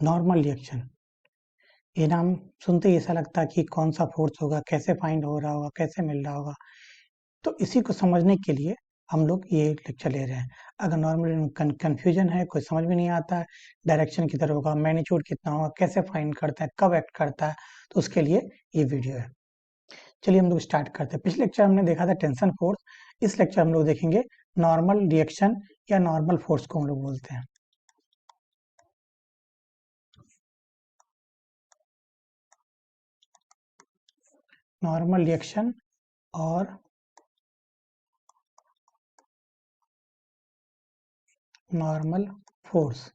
Normal reaction, ये नाम सुनते ही ऐसा लगता है कि कौन सा फोर्स होगा, कैसे फाइंड हो रहा होगा, कैसे मिल रहा होगा। तो इसी को समझने के लिए हम लोग ये लेक्चर ले रहे हैं। अगर नॉर्मल कंफ्यूजन है, कोई समझ में नहीं आता है, डायरेक्शन किधर होगा, मैग्नीट्यूड कितना होगा, कैसे फाइंड करता है, कब एक्ट करता है, तो उसके लिए ये वीडियो है। चलिए हम लोग स्टार्ट करते हैं। पिछले लेक्चर हमने देखा था टेंशन फोर्स, इस लेक्चर हम लोग देखेंगे नॉर्मल रिएक्शन या नॉर्मल फोर्स को हम लोग बोलते हैं। नॉर्मल रिएक्शन और नॉर्मल फोर्स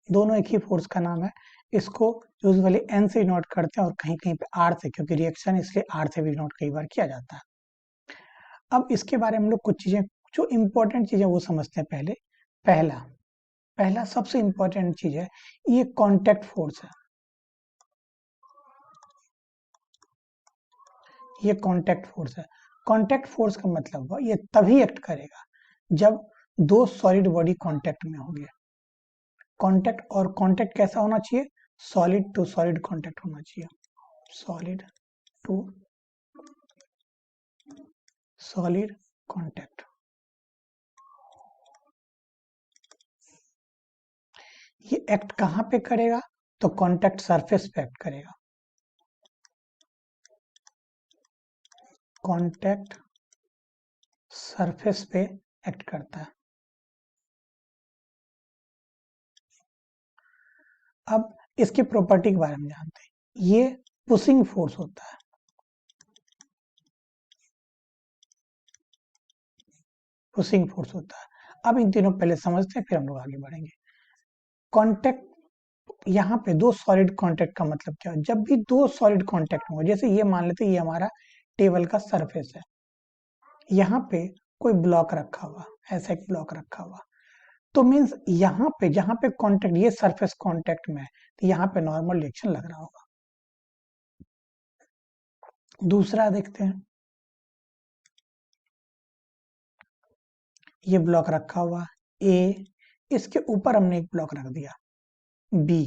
दोनों एक ही फोर्स का नाम है। इसको यूजुअली एन से नोट करते हैं और कहीं कहीं पे आर से, क्योंकि रिएक्शन इसलिए आर से भी नोट कई बार किया जाता है। अब इसके बारे में हम लोग कुछ चीजें, जो इंपॉर्टेंट चीजें वो समझते हैं पहले। पहला पहला सबसे इंपॉर्टेंट चीज है, ये कांटेक्ट फोर्स है। ये कांटेक्ट फोर्स है। कांटेक्ट फोर्स का मतलब हुआ ये तभी एक्ट करेगा जब दो सॉलिड बॉडी कांटेक्ट में होंगे। कांटेक्ट, और कांटेक्ट कैसा होना चाहिए? सॉलिड टू सॉलिड कांटेक्ट होना चाहिए। Solid to solid contact. ये एक्ट कहां पे करेगा? तो कांटेक्ट सरफेस पे एक्ट करेगा। कांटेक्ट सरफेस पे एक्ट करता है। अब इसकी प्रॉपर्टी के बारे में जानते हैं। ये पुशिंग फोर्स होता है। पुशिंग फोर्स होता है। अब इन तीनों पहले समझते हैं, फिर हम लोग आगे बढ़ेंगे। कांटेक्ट, यहाँ पे दो सॉलिड कांटेक्ट का मतलब क्या है? जब भी दो सॉलिड कांटेक्ट हो, जैसे ये मान लेते हैं ये हमारा टेबल का सरफेस है, यहाँ पे कोई ब्लॉक रखा हुआ, ऐसा एक ब्लॉक रखा हुआ, तो मीन्स यहाँ पे जहां पे कांटेक्ट, ये सरफेस कांटेक्ट में है, तो यहाँ पे नॉर्मल रिएक्शन लग रहा होगा। दूसरा देखते हैं, ये ब्लॉक रखा हुआ ए, इसके ऊपर हमने एक ब्लॉक रख दिया बी,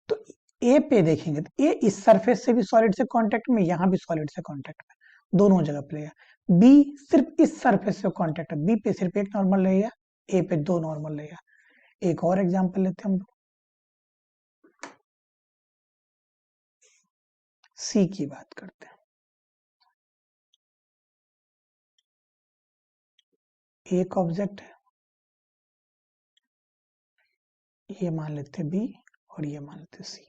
तो ए पे देखेंगे तो ए इस सरफेस से भी सॉलिड से कांटेक्ट में, यहां भी सॉलिड से कांटेक्ट में, दोनों जगह पे रहेगा। बी सिर्फ इस सरफेस से कांटेक्ट है, बी पे सिर्फ एक नॉर्मल रहेगा, ए पे दो नॉर्मल रहेगा। एक और एग्जांपल लेते हैं हम, सी की बात करते हैं। एक ऑब्जेक्ट है, ये मान लेते बी और ये मान लेते सी।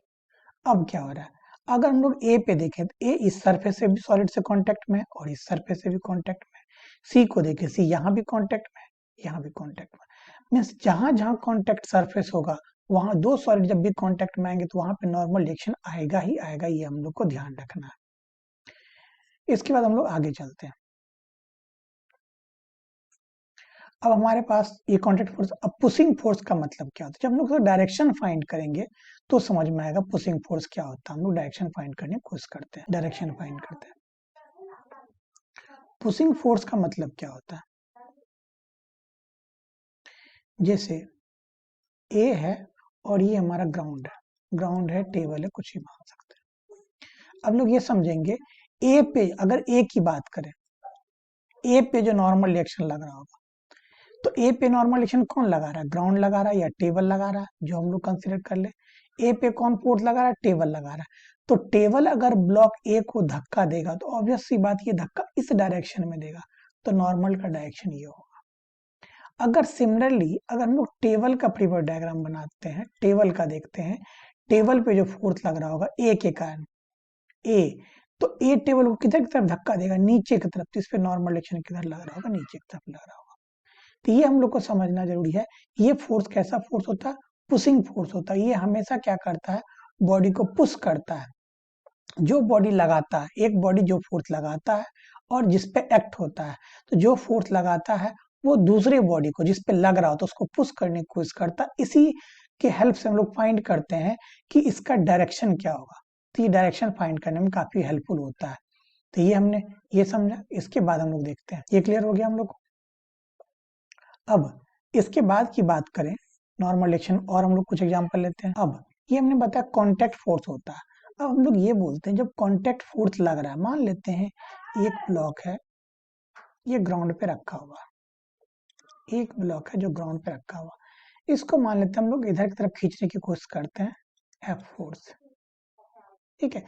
अब क्या हो रहा है? अगर हम लोग ए पे देखें तो ए इस सरफेस से भी सॉलिड से कांटेक्ट में है और इस सरफेस से भी कांटेक्ट में है। सी को देखें, सी यहाँ भी कांटेक्ट में है, यहाँ भी कांटेक्ट में। मीन्स जहां जहां कांटेक्ट सरफेस होगा, वहां दो सॉलिड जब भी कांटेक्ट में आएंगे तो वहां पे नॉर्मल रिएक्शन आएगा ही आएगा, ये हम लोग को ध्यान रखना है। इसके बाद हम लोग आगे चलते हैं। अब हमारे पास ये कांटेक्ट फोर्स, अब पुशिंग फोर्स का मतलब क्या होता है? जब हम लोग डायरेक्शन फाइंड करेंगे तो समझ में आएगा पुशिंग फोर्स क्या होता है। हम लोग डायरेक्शन फाइंड करने की कोशिश करते हैं, डायरेक्शन फाइंड करते हैं। पुशिंग फोर्स का मतलब क्या होता है? जैसे ए है और ये हमारा ग्राउंड है, ग्राउंड है, टेबल है, कुछ भी मान सकते हैं। अब लोग ये समझेंगे, ए पे अगर ए की बात करें, ए पे जो नॉर्मल रिएक्शन लग रहा होगा, तो ए पे नॉर्मल रिएक्शन कौन लगा रहा है? ग्राउंड लगा रहा है या टेबल लगा रहा है? जो हम लोग कंसिडर कर ले, ए पे कौन फोर्स लगा रहा है? टेबल लगा रहा है। तो टेबल अगर ब्लॉक ए को धक्का देगा तो ऑब्वियस सी बात, ये धक्का इस डायरेक्शन में देगा, तो नॉर्मल का डायरेक्शन ये होगा। अगर सिमिलरली अगर हम लोग टेबल का प्रीफर डायग्राम बनाते हैं, टेबल का देखते हैं, टेबल पे जो फोर्स लग रहा होगा ए के कारण, ए, तो ए टेबल को किधर की तरफ धक्का देगा? नीचे की तरफ, तो इस पे नॉर्मल रिएक्शन किधर लग रहा होगा? नीचे की तरफ लग रहा होगा। तो ये हम लोग को समझना जरूरी है। ये फोर्स कैसा फोर्स होता है? पुशिंग फोर्स होता है। ये हमेशा क्या करता है? बॉडी को पुश करता है। जो बॉडी लगाता है, एक बॉडी जो फोर्स लगाता है और जिसपे एक्ट होता है, तो जो फोर्स लगाता है वो दूसरे बॉडी को जिसपे लग रहा होता है उसको पुश करने की कोशिश करता है। इसी के हेल्प से हम लोग फाइंड करते हैं कि इसका डायरेक्शन क्या होगा। तो ये डायरेक्शन फाइंड करने में काफी हेल्पफुल होता है। तो ये हमने ये समझा। इसके बाद हम लोग देखते हैं, ये क्लियर हो गया हम लोग को। अब इसके बाद की बात करें नॉर्मल रिएक्शन, और हम लोग कुछ एग्जांपल लेते हैं। अब ये हमने बताया कांटेक्ट फोर्स होता है। अब हम लोग ये बोलते हैं जब कांटेक्ट फोर्स लग रहा है, मान लेते हैं एक ब्लॉक है, ये ग्राउंड पे रखा हुआ, एक ब्लॉक है जो ग्राउंड पे रखा हुआ, इसको मान लेते हैं हम लोग इधर की तरफ खींचने की कोशिश करते हैं, एफ फोर्स, ठीक है।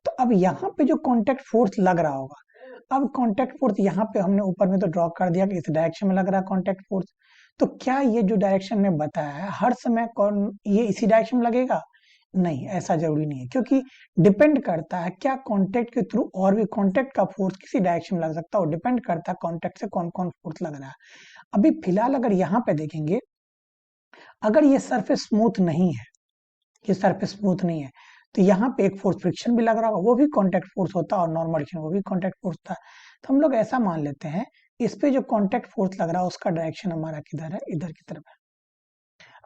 तो अब यहाँ पे जो कांटेक्ट फोर्स लग रहा होगा, अब कांटेक्ट फोर्स यहाँ पे हमने ऊपर में तो ड्रॉ कर दिया कि इस डायरेक्शन में लग रहा है कांटेक्ट फोर्स, तो क्या ये जो डायरेक्शन में बताया है हर समय कौन ये इसी डायरेक्शन में लगेगा? नहीं, ऐसा जरूरी नहीं है, क्योंकि डिपेंड करता है क्या कांटेक्ट के थ्रू और भी कांटेक्ट का फोर्स किसी डायरेक्शन में लग सकता है, और डिपेंड करता है कांटेक्ट से कौन कौन फोर्स लग रहा है। अभी फिलहाल अगर यहाँ पे देखेंगे, अगर ये सरफेस स्मूथ नहीं है, ये सरफेस स्मूथ नहीं है, तो यहाँ पे एक फोर्स फ्रिक्शन भी लग रहा होगा, वो भी कांटेक्ट फोर्स होता है, और नॉर्मल एक्शन वो भी कांटेक्ट फोर्स था। तो हम लोग ऐसा मान लेते हैं इस पे जो कांटेक्ट फोर्स लग रहा है उसका डायरेक्शन हमारा किधर है? इधर की तरफ है।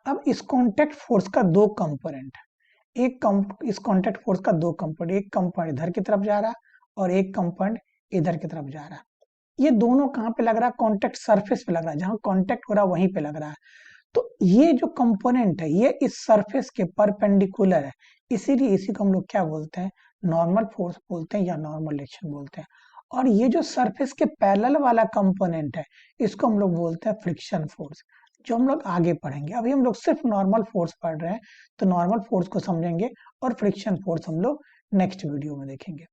अब इस कांटेक्ट फोर्स का दो कंपोनेंट है, इस कांटेक्ट फोर्स का दो कंपोनेंट, एक कंपोनेंट इधर की तरफ जा रहा है और एक कंपोनेंट इधर की तरफ जा रहा है। ये दोनों कहाँ पे लग रहा है? कांटेक्ट सरफेस पे लग रहा है, जहां कांटेक्ट हो रहा है वहीं पे लग रहा है। तो ये जो कंपोनेंट है ये इस सरफेस के परपेंडिकुलर है, इसीलिए इसी को हम लोग क्या बोलते हैं? नॉर्मल फोर्स बोलते हैं या नॉर्मल डायरेक्शन बोलते हैं। और ये जो सरफेस के पैरेलल वाला कंपोनेंट है इसको हम लोग बोलते हैं फ्रिक्शन फोर्स, जो हम लोग आगे पढ़ेंगे। अभी हम लोग सिर्फ नॉर्मल फोर्स पढ़ रहे हैं, तो नॉर्मल फोर्स को समझेंगे और फ्रिक्शन फोर्स हम लोग नेक्स्ट वीडियो में देखेंगे।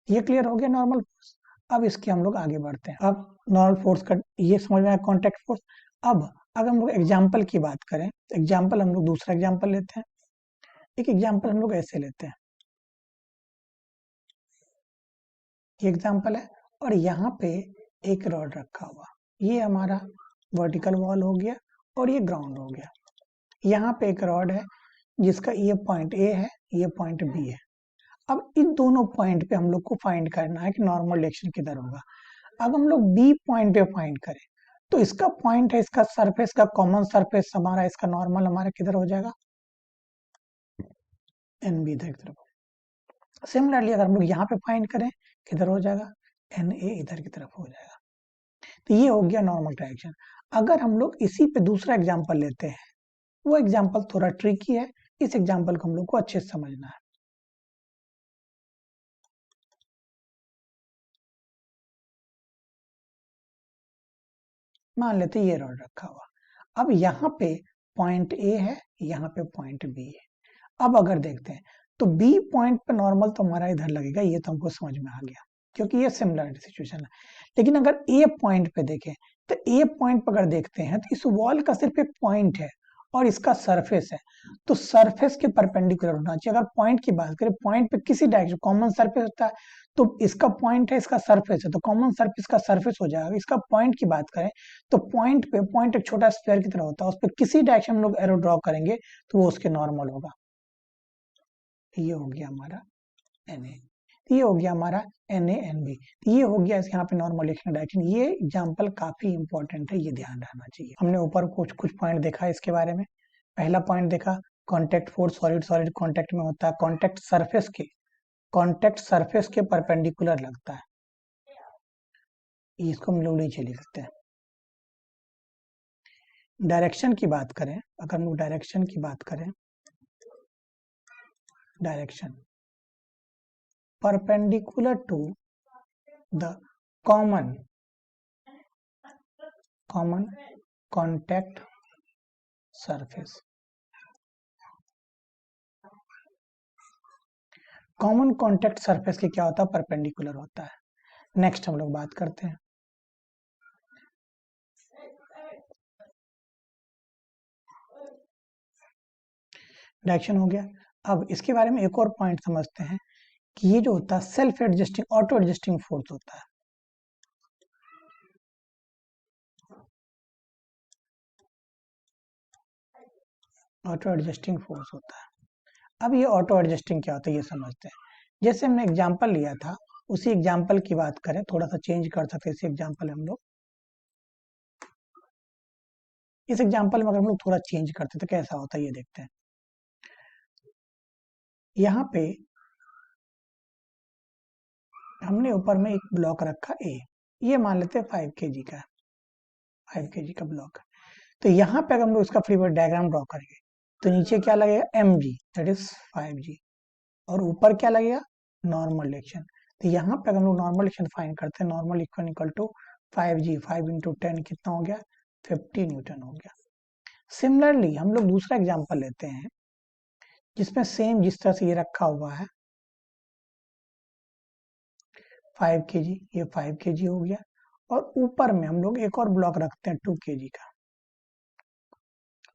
ये क्लियर हो गया नॉर्मल फोर्स। अब इसके हम लोग आगे बढ़ते हैं। अब नॉर्मल फोर्स का ये समझ में आया, कॉन्टेक्ट फोर्स। अब अगर हम लोग एग्जाम्पल की बात करें, एग्जाम्पल हम लोग दूसरा एग्जाम्पल लेते हैं। एक एग्जाम्पल हम लोग ऐसे लेते हैं, ये एग्जाम्पल है, और यहाँ पे एक रॉड रखा हुआ, ये हमारा वर्टिकल वॉल हो गया और ये ग्राउंड हो गया। यहाँ पे एक रॉड है जिसका ये पॉइंट ए है, ये पॉइंट बी है। अब इन दोनों पॉइंट पे हम लोग को फाइंड करना है कि नॉर्मल डायरेक्शन किधर होगा। अब हम लोग बी पॉइंट पे फाइंड करें, तो इसका पॉइंट है, इसका सरफेस का कॉमन सरफेस हमारा, इसका नॉर्मल हमारा किधर हो जाएगा? एन बी इधर की तरफ। सिमिलरली अगर हम लोग यहाँ पे फाइंड करें, किधर हो जाएगा? एन ए इधर की तरफ हो जाएगा। तो ये हो गया नॉर्मल डायरेक्शन। अगर हम लोग इसी पे दूसरा एग्जाम्पल लेते हैं, वो एग्जाम्पल थोड़ा ट्रिकी है, इस एग्जाम्पल को हम लोग को अच्छे से समझना है। मान लेते ये रॉड रखा हुआ, अब यहाँ पे पॉइंट ए है, यहाँ पे पॉइंट बी है। अब अगर देखते हैं तो बी पॉइंट पे नॉर्मल तो हमारा इधर लगेगा, ये तो हमको समझ में आ गया क्योंकि ये सिमिलर सिचुएशन है। लेकिन अगर ए पॉइंट पे देखें, तो ए पॉइंट पे अगर देखते हैं तो इस वॉल का सिर्फ एक पॉइंट है और इसका सरफेस है, तो सरफेस के परपेंडिकुलर होना चाहिए। अगर पॉइंट की बात करें, पॉइंट पे किसी डायरेक्शन कॉमन सरफेस होता है, तो इसका पॉइंट है, इसका सरफेस है, तो कॉमन सरफेस का सरफेस हो जाएगा। इसका पॉइंट की बात करें तो पॉइंट पे, पॉइंट एक छोटा स्क्वायर की तरह होता है, उस पर किसी डायरेक्शन में लोग एरो ड्रॉ करेंगे तो वो उसके नॉर्मल होगा। ये हो गया हमारा एन ए, ये हो गया हमारा एन ए एन बी, ये हो गया यहाँ पे नॉर्मल डायरेक्शन। ये एग्जांपल काफी इंपॉर्टेंट है, ये ध्यान रखना चाहिए। हमने ऊपर कुछ कुछ पॉइंट देखा इसके बारे में। पहला पॉइंट देखा, contact force solid solid contact में होता है, कांटेक्ट सरफेस के परपेंडिकुलर लगता है, इसको हम लोग नीचे लिख सकते हैं। डायरेक्शन की बात करें, अगर हम लोग डायरेक्शन की बात करें, direction perpendicular to the common contact surface। Common contact surface के क्या होता है? परपेंडिकुलर होता है। नेक्स्ट हम लोग बात करते हैं, डायरेक्शन हो गया। अब इसके बारे में एक और पॉइंट समझते हैं कि ये जो होता है self adjusting auto adjusting force होता है। ऑटो एडजस्टिंग फोर्स होता है। अब ये ऑटो एडजस्टिंग क्या होता है ये समझते हैं। जैसे हमने एग्जांपल लिया था, उसी एग्जांपल की बात करें, थोड़ा सा चेंज कर सकते हैं इसी एग्जांपल हम लोग। इस एग्जांपल में अगर हम लोग थोड़ा चेंज करते तो कैसा होता है ये देखते हैं। यहाँ पे हमने ऊपर में एक ब्लॉक रखा ए, ये मान लेते हैं 5 kg का, 5 kg का ब्लॉक। तो यहाँ पे अगर हम लोग इसका फ्री बॉडी डायग्राम ड्रॉ करेंगे, तो नीचे क्या लगेगा mg, दैट इज 5g, और ऊपर क्या लगेगा नॉर्मल रिएक्शन। तो यहाँ पे हम लोग नॉर्मल रिएक्शन फाइंड करते हैं, normal equal to 5g, 5 into 10 कितना हो गया 50 न्यूटन हो गया। सिमिलरली हम लोग दूसरा एग्जांपल लेते हैं जिसमें सेम जिस तरह से ये रखा हुआ है 5 kg, ये 5 kg हो गया, और ऊपर में हम लोग एक और ब्लॉक रखते हैं 2 kg का।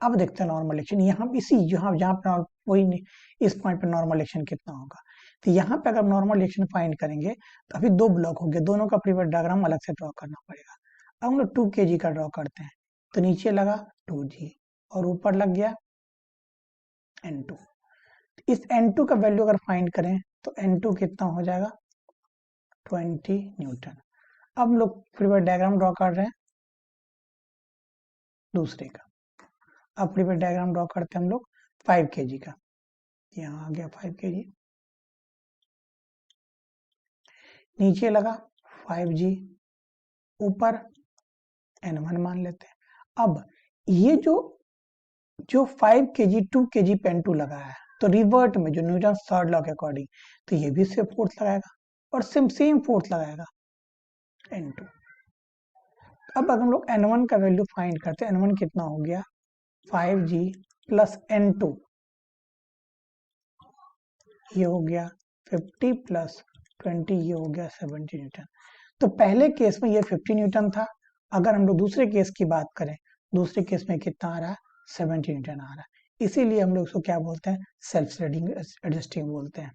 अब देखते हैं नॉर्मल रिएक्शन यहाँ इसी जहाँ जहाँ पे वही नहीं, इस पॉइंट पे नॉर्मल रिएक्शन कितना होगा। तो यहाँ पे अगर नॉर्मल रिएक्शन फाइंड करेंगे तो अभी दो ब्लॉक हो गए, दोनों का प्रीवियस डायग्राम अलग से ड्रॉ करना पड़ेगा। अब हम लोग 2 kg का ड्रॉ करते हैं, तो नीचे लगा 2g और ऊपर लग गया n2। इस n2 का वैल्यू अगर फाइंड करें तो n2 कितना हो जाएगा 20 न्यूटन। अब हम लोग प्रीवियस डायग्राम ड्रॉ कर रहे हैं दूसरे का। अब प्रीवियस डायग्राम ड्रॉ करते हैं हम लोग 5 kg का, यहाँ आ गया 5 kg, नीचे लगा 5g, ऊपर n1 मान लेते हैं। अब ये जो 5 kg 2 kg पे n2 लगा है, तो रिवर्ट में जो न्यूटन थर्ड लॉ के अकॉर्डिंग तो ये भी से फोर्स लगाएगा और सेम फोर्स लगाएगा n2। अब अगर हम लोग n1 का वैल्यू फाइंड करते हैं, n1 कितना हो गया 5g प्लस n2, ये हो गया 50 प्लस 20, ये हो गया 70 न्यूटन। तो पहले केस में ये 50 न्यूटन था, अगर हम लोग दूसरे केस की बात करें, दूसरे केस में कितना आ रहा है 70 न्यूटन आ रहा है। इसीलिए हम लोग इसको क्या बोलते हैं सेल्फ एडजस्टिंग बोलते हैं।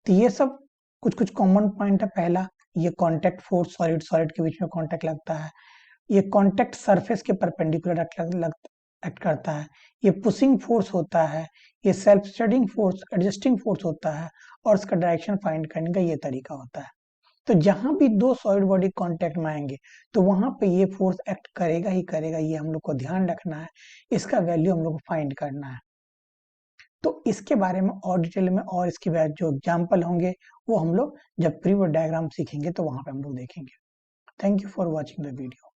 तो ये सब कुछ कॉमन पॉइंट है। पहला, ये कांटेक्ट फोर्स सॉलिड के बीच में कांटेक्ट लगता है, ये कांटेक्ट सरफेस के परपेंडिकुलर एक्ट करता है, ये पुशिंग फोर्स होता है, ये self studying force adjusting force होता है, और इसका डायरेक्शन फाइंड करने का ये तरीका होता है। तो जहां भी दो सॉलिड बॉडी कांटेक्ट में आएंगे तो वहां पे ये फोर्स एक्ट करेगा ही करेगा, ये हम लोग को ध्यान रखना है, इसका वैल्यू हम लोग को फाइंड करना है। तो इसके बारे में और डिटेल में और इसके बाद जो एग्जाम्पल होंगे वो हम लोग जब प्रीवियस डायग्राम सीखेंगे तो वहां पे हम लोग देखेंगे। Thank you for watching the video.